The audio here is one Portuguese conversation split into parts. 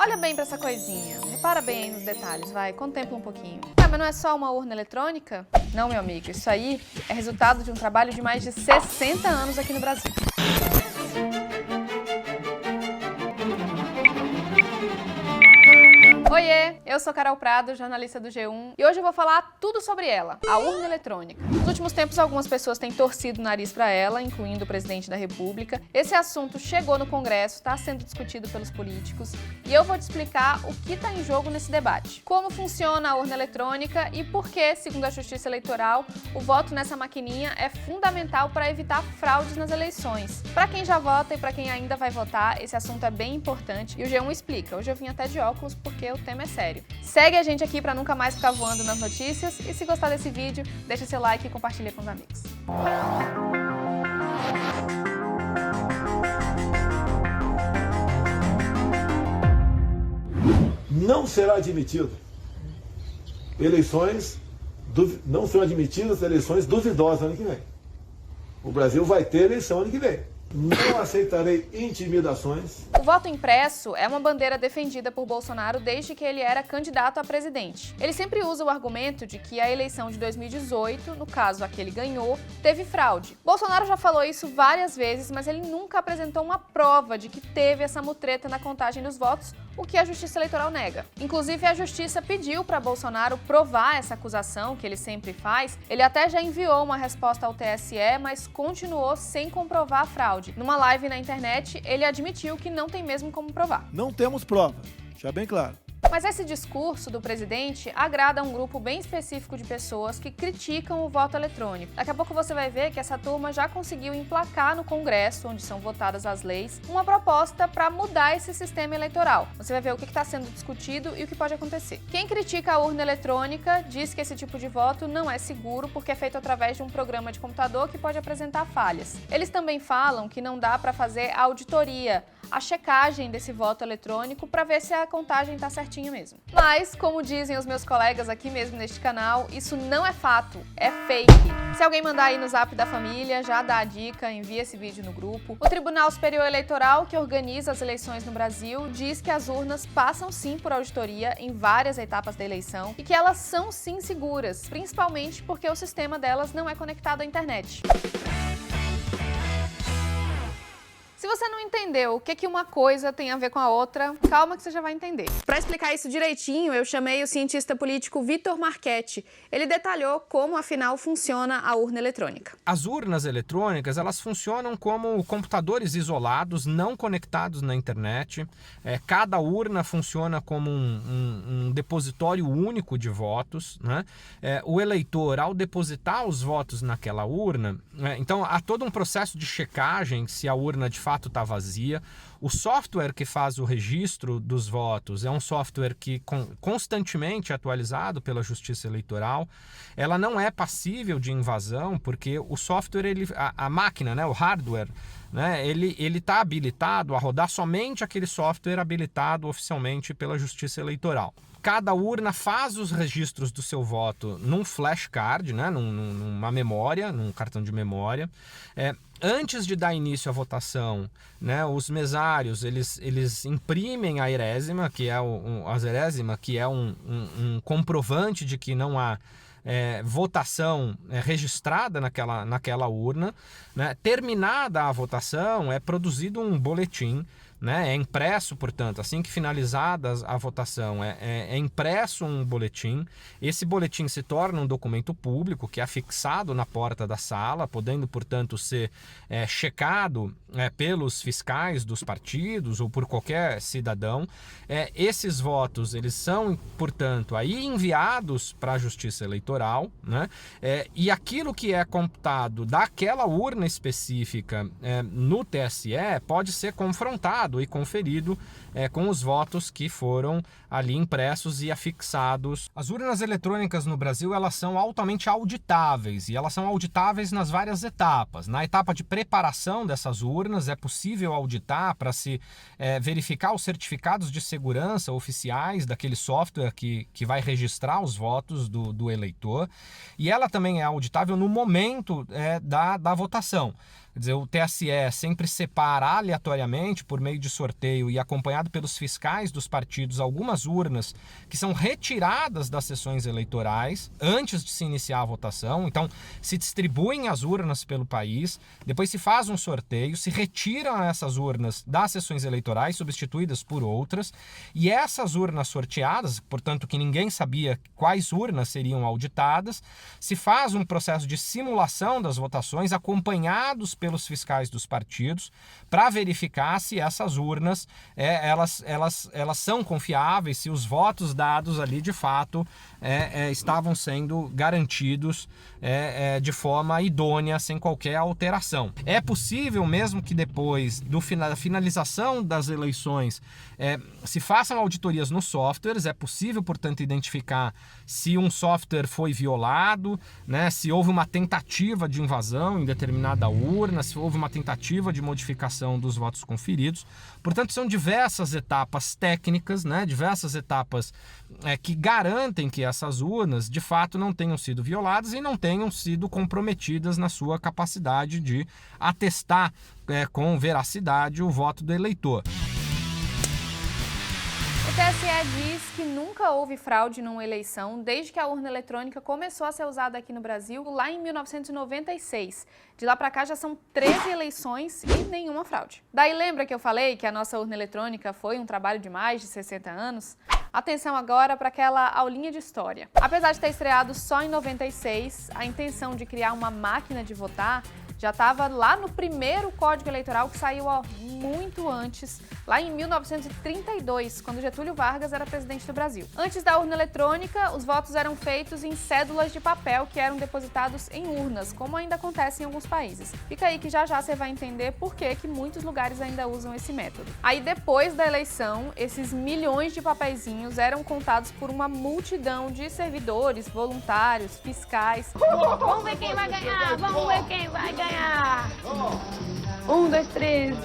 Olha bem pra essa coisinha, repara bem aí nos detalhes, vai, contempla um pouquinho. Mas não é só uma urna eletrônica? Não, meu amigo, isso aí é resultado de um trabalho de mais de 60 anos aqui no Brasil. Oiê, eu sou Carol Prado, jornalista do G1, e hoje eu vou falar tudo sobre ela, a urna eletrônica. Nos últimos tempos, algumas pessoas têm torcido o nariz para ela, incluindo o presidente da República. Esse assunto chegou no Congresso, está sendo discutido pelos políticos, e eu vou te explicar o que está em jogo nesse debate. Como funciona a urna eletrônica e por que, segundo a Justiça Eleitoral, o voto nessa maquininha é fundamental para evitar fraudes nas eleições. Para quem já vota e para quem ainda vai votar, esse assunto é bem importante e o G1 explica. Hoje eu vim até de óculos porque o tema é sério. Segue a gente aqui para nunca mais ficar voando nas notícias e se gostar desse vídeo, deixa seu like e compartilha com os amigos. Não será admitido não serão admitidas eleições duvidosas ano que vem. O Brasil vai ter eleição ano que vem. Não aceitarei intimidações. O voto impresso é uma bandeira defendida por Bolsonaro desde que ele era candidato a presidente. Ele sempre usa o argumento de que a eleição de 2018, no caso a que ele ganhou, teve fraude. Bolsonaro já falou isso várias vezes, mas ele nunca apresentou uma prova de que teve essa mutreta na contagem dos votos, o que a Justiça Eleitoral nega. Inclusive, a Justiça pediu para Bolsonaro provar essa acusação, que ele sempre faz. Ele até já enviou uma resposta ao TSE, mas continuou sem comprovar a fraude. Numa live na internet, ele admitiu que não tem mesmo como provar. Não temos prova, já bem claro. Mas esse discurso do presidente agrada a um grupo bem específico de pessoas que criticam o voto eletrônico. Daqui a pouco você vai ver que essa turma já conseguiu emplacar no Congresso, onde são votadas as leis, uma proposta para mudar esse sistema eleitoral. Você vai ver o que está sendo discutido e o que pode acontecer. Quem critica a urna eletrônica diz que esse tipo de voto não é seguro porque é feito através de um programa de computador que pode apresentar falhas. Eles também falam que não dá para fazer a auditoria, a checagem desse voto eletrônico para ver se a contagem está certinha mesmo. Mas, como dizem os meus colegas aqui mesmo neste canal, isso não é fato, é fake. Se alguém mandar aí no zap da família, já dá a dica, envia esse vídeo no grupo. O Tribunal Superior Eleitoral, que organiza as eleições no Brasil, diz que as urnas passam sim por auditoria em várias etapas da eleição e que elas são sim seguras, principalmente porque o sistema delas não é conectado à internet. Se você não entendeu o que uma coisa tem a ver com a outra, calma que você já vai entender. Para explicar isso direitinho, eu chamei o cientista político Vitor Marchetti. Ele detalhou como, afinal, funciona a urna eletrônica. As urnas eletrônicas, elas funcionam como computadores isolados, não conectados na internet. Cada urna funciona como um depositório único de votos, né? O eleitor, ao depositar os votos naquela urna, então há todo um processo de checagem se a urna de fato está vazia. O software que faz o registro dos votos é um software que constantemente é atualizado pela Justiça Eleitoral. Ela não é passível de invasão porque o software, a máquina, né, o hardware, né, ele está habilitado a rodar somente aquele software habilitado oficialmente pela Justiça Eleitoral. Cada urna faz os registros do seu voto num flashcard, né, numa memória, num cartão de memória. Antes de dar início à votação, né, os mesários eles imprimem a erésima, que é um comprovante de que não há votação registrada naquela urna, né? Terminada a votação, é produzido um boletim, né? É impresso, portanto, assim que finalizada a votação, é impresso um boletim. Esse boletim se torna um documento público que é afixado na porta da sala, podendo, portanto, ser checado pelos fiscais dos partidos ou por qualquer cidadão. Esses votos, eles são, portanto, aí enviados para a Justiça Eleitoral, né? E aquilo que é computado daquela urna específica no TSE pode ser confrontado e conferido com os votos que foram ali impressos e afixados. As urnas eletrônicas no Brasil, elas são altamente auditáveis e elas são auditáveis nas várias etapas. Na etapa de preparação dessas urnas é possível auditar para se verificar os certificados de segurança oficiais daquele software que vai registrar os votos do eleitor, e ela também é auditável no momento da votação. Quer dizer, o TSE sempre separa aleatoriamente, por meio de sorteio e acompanhado pelos fiscais dos partidos, algumas urnas que são retiradas das sessões eleitorais antes de se iniciar a votação. Então, se distribuem as urnas pelo país, depois se faz um sorteio, se retiram essas urnas das sessões eleitorais, substituídas por outras, e essas urnas sorteadas, portanto que ninguém sabia quais urnas seriam auditadas, se faz um processo de simulação das votações acompanhados pelos fiscais dos partidos para verificar se essas urnas elas são confiáveis, se os votos dados ali de fato estavam sendo garantidos de forma idônea, sem qualquer alteração. É possível, mesmo que depois da finalização das eleições se façam auditorias nos softwares, é possível, portanto, identificar se um software foi violado, né, se houve uma tentativa de invasão em determinada urna, se houve uma tentativa de modificação dos votos conferidos. Portanto, são diversas etapas técnicas, né, diversas etapas que garantem que essas urnas, de fato, não tenham sido violadas e não tenham sido comprometidas na sua capacidade de atestar com veracidade o voto do eleitor. O TSE diz que nunca houve fraude numa eleição desde que a urna eletrônica começou a ser usada aqui no Brasil lá em 1996. De lá para cá já são 13 eleições e nenhuma fraude. Daí lembra que eu falei que a nossa urna eletrônica foi um trabalho de mais de 60 anos? Atenção agora para aquela aulinha de história. Apesar de ter estreado só em 96, a intenção de criar uma máquina de votar já estava lá no primeiro Código Eleitoral, que saiu muito antes, lá em 1932, quando Getúlio Vargas era presidente do Brasil. Antes da urna eletrônica, os votos eram feitos em cédulas de papel que eram depositados em urnas, como ainda acontece em alguns países. Fica aí que já você vai entender por que muitos lugares ainda usam esse método. Aí depois da eleição, esses milhões de papeizinhos eram contados por uma multidão de servidores, voluntários, fiscais. Vamos ver quem vai ganhar! Vamos ver quem vai ganhar! 1, 2, 3,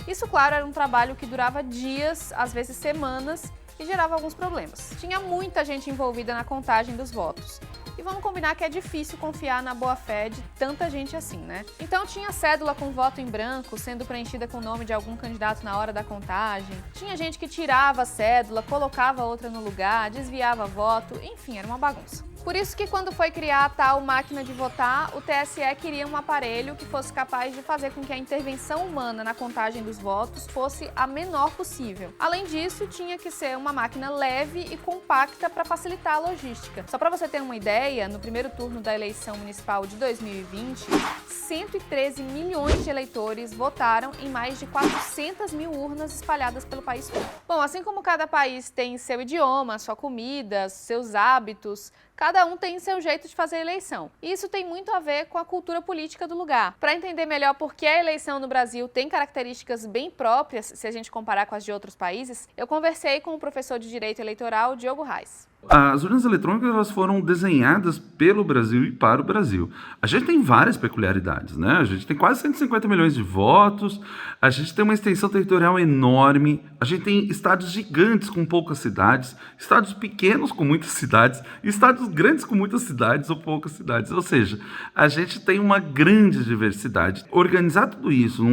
Isso, claro, era um trabalho que durava dias, às vezes semanas, e gerava alguns problemas. Tinha muita gente envolvida na contagem dos votos. E vamos combinar que é difícil confiar na boa-fé de tanta gente assim, né? Então tinha cédula com voto em branco sendo preenchida com o nome de algum candidato na hora da contagem. Tinha gente que tirava a cédula, colocava outra no lugar, desviava voto, enfim, era uma bagunça. Por isso que quando foi criar a tal máquina de votar, o TSE queria um aparelho que fosse capaz de fazer com que a intervenção humana na contagem dos votos fosse a menor possível. Além disso, tinha que ser uma máquina leve e compacta para facilitar a logística. Só para você ter uma ideia, no primeiro turno da eleição municipal de 2020, 113 milhões de eleitores votaram em mais de 400 mil urnas espalhadas pelo país todo. Bom, assim como cada país tem seu idioma, sua comida, seus hábitos, cada um tem seu jeito de fazer eleição. E isso tem muito a ver com a cultura política do lugar. Para entender melhor por que a eleição no Brasil tem características bem próprias, se a gente comparar com as de outros países, eu conversei com o professor de Direito Eleitoral, Diogo Reis. As urnas eletrônicas elas foram desenhadas pelo Brasil e para o Brasil. A gente tem várias peculiaridades, né? A gente tem quase 150 milhões de votos, a gente tem uma extensão territorial enorme, a gente tem estados gigantes com poucas cidades, estados pequenos com muitas cidades, estados grandes com muitas cidades ou poucas cidades. Ou seja, a gente tem uma grande diversidade. Organizar tudo isso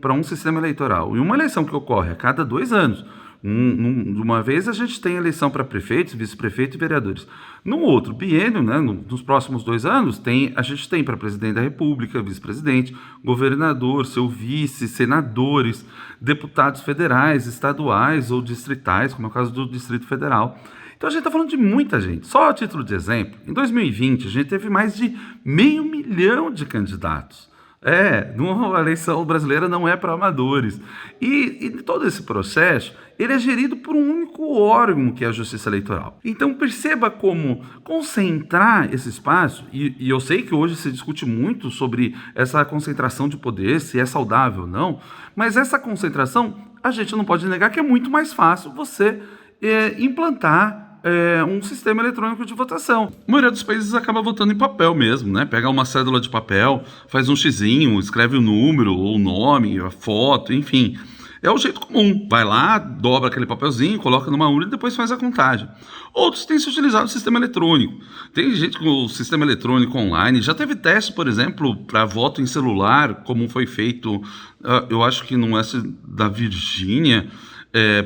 para um sistema eleitoral e uma eleição que ocorre a cada 2 anos, de uma vez a gente tem eleição para prefeitos, vice-prefeito e vereadores. No outro biênio, né, nos próximos 2 anos, a gente tem para presidente da República, vice-presidente, governador, seu vice, senadores, deputados federais, estaduais ou distritais, como é o caso do Distrito Federal. Então a gente está falando de muita gente. Só a título de exemplo, em 2020 a gente teve mais de 500 mil de candidatos. A eleição brasileira não é para amadores. E todo esse processo, ele é gerido por um único órgão, que é a Justiça Eleitoral. Então perceba como concentrar esse espaço, e eu sei que hoje se discute muito sobre essa concentração de poder, se é saudável ou não, mas essa concentração, a gente não pode negar que é muito mais fácil você implantar um sistema eletrônico de votação. A maioria dos países acaba votando em papel mesmo, né? Pega uma cédula de papel, faz um xizinho, escreve o número, ou o nome, a foto, enfim. É o jeito comum. Vai lá, dobra aquele papelzinho, coloca numa urna e depois faz a contagem. Outros têm se utilizado o sistema eletrônico. Tem gente com o sistema eletrônico online. Já teve teste, por exemplo, para voto em celular, como foi feito, eu acho que no S da Virgínia,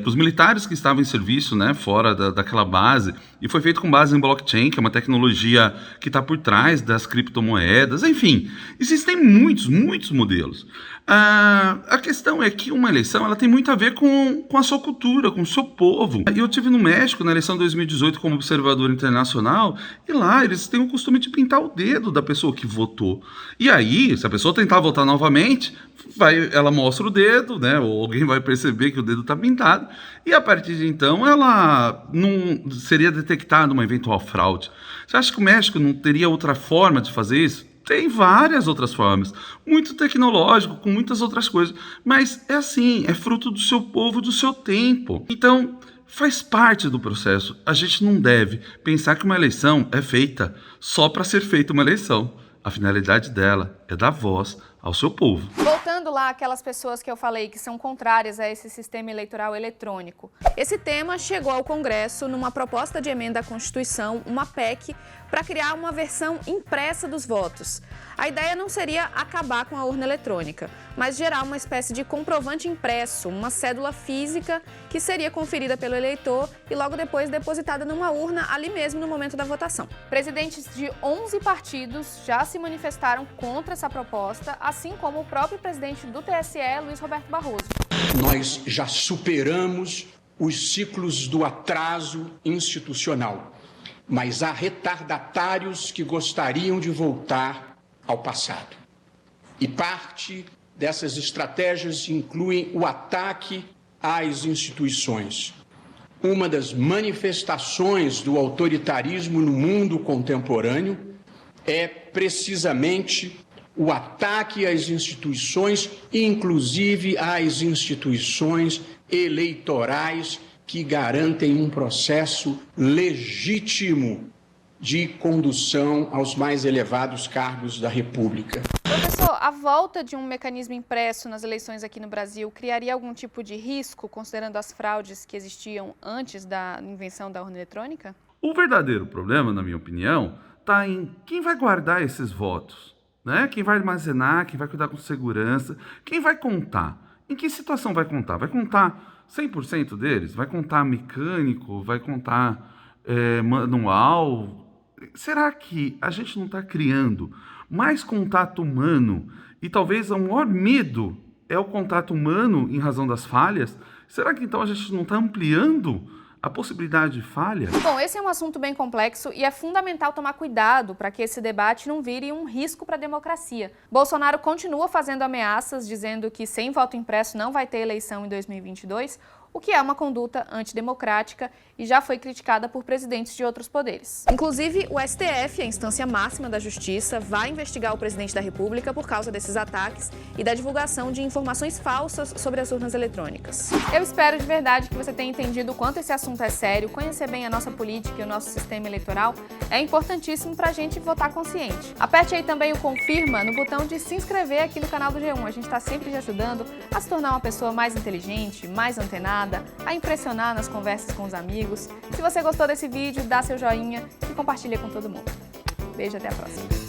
para os militares que estavam em serviço, né, fora daquela base, e foi feito com base em blockchain, que é uma tecnologia que está por trás das criptomoedas. Enfim, existem muitos modelos. A questão é que uma eleição ela tem muito a ver com a sua cultura, com o seu povo. Eu estive no México na eleição de 2018 como observador internacional, e lá eles têm o costume de pintar o dedo da pessoa que votou. E aí, se a pessoa tentar votar novamente, ela mostra o dedo, né? Ou alguém vai perceber que o dedo está pintado, e a partir de então ela não seria detectada uma eventual fraude. Você acha que o México não teria outra forma de fazer isso? Tem várias outras formas, muito tecnológico, com muitas outras coisas, mas é assim, é fruto do seu povo, do seu tempo. Então, faz parte do processo. A gente não deve pensar que uma eleição é feita só para ser feita uma eleição. A finalidade dela é dar voz ao seu povo. Voltando lá aquelas pessoas que eu falei que são contrárias a esse sistema eleitoral eletrônico. Esse tema chegou ao Congresso numa proposta de emenda à Constituição, uma PEC, para criar uma versão impressa dos votos. A ideia não seria acabar com a urna eletrônica, mas gerar uma espécie de comprovante impresso, uma cédula física que seria conferida pelo eleitor e logo depois depositada numa urna ali mesmo no momento da votação. Presidentes de 11 partidos já se manifestaram contra essa proposta, assim como o próprio presidente do TSE, Luiz Roberto Barroso. Nós já superamos os ciclos do atraso institucional, mas há retardatários que gostariam de voltar ao passado. E parte dessas estratégias incluem o ataque às instituições. Uma das manifestações do autoritarismo no mundo contemporâneo é precisamente o ataque às instituições, inclusive às instituições eleitorais que garantem um processo legítimo de condução aos mais elevados cargos da República. Professor, a volta de um mecanismo impresso nas eleições aqui no Brasil criaria algum tipo de risco, considerando as fraudes que existiam antes da invenção da urna eletrônica? O verdadeiro problema, na minha opinião, está em quem vai guardar esses votos, né? Quem vai armazenar, quem vai cuidar com segurança, quem vai contar. Em que situação vai contar? Vai contar 100% deles? Vai contar mecânico? Vai contar manual? Será que a gente não está criando mais contato humano e talvez o maior medo é o contato humano em razão das falhas? Será que então a gente não está ampliando a possibilidade de falha? Bom, esse é um assunto bem complexo e é fundamental tomar cuidado para que esse debate não vire um risco para a democracia. Bolsonaro continua fazendo ameaças, dizendo que sem voto impresso não vai ter eleição em 2022, o que é uma conduta antidemocrática e já foi criticada por presidentes de outros poderes. Inclusive, o STF, a instância máxima da Justiça, vai investigar o presidente da República por causa desses ataques e da divulgação de informações falsas sobre as urnas eletrônicas. Eu espero de verdade que você tenha entendido o quanto esse assunto é sério, conhecer bem a nossa política e o nosso sistema eleitoral é importantíssimo para a gente votar consciente. Aperte aí também o confirma no botão de se inscrever aqui no canal do G1. A gente está sempre te ajudando a se tornar uma pessoa mais inteligente, mais antenada, a impressionar nas conversas com os amigos. Se você gostou desse vídeo, dá seu joinha e compartilha com todo mundo. Beijo, até a próxima.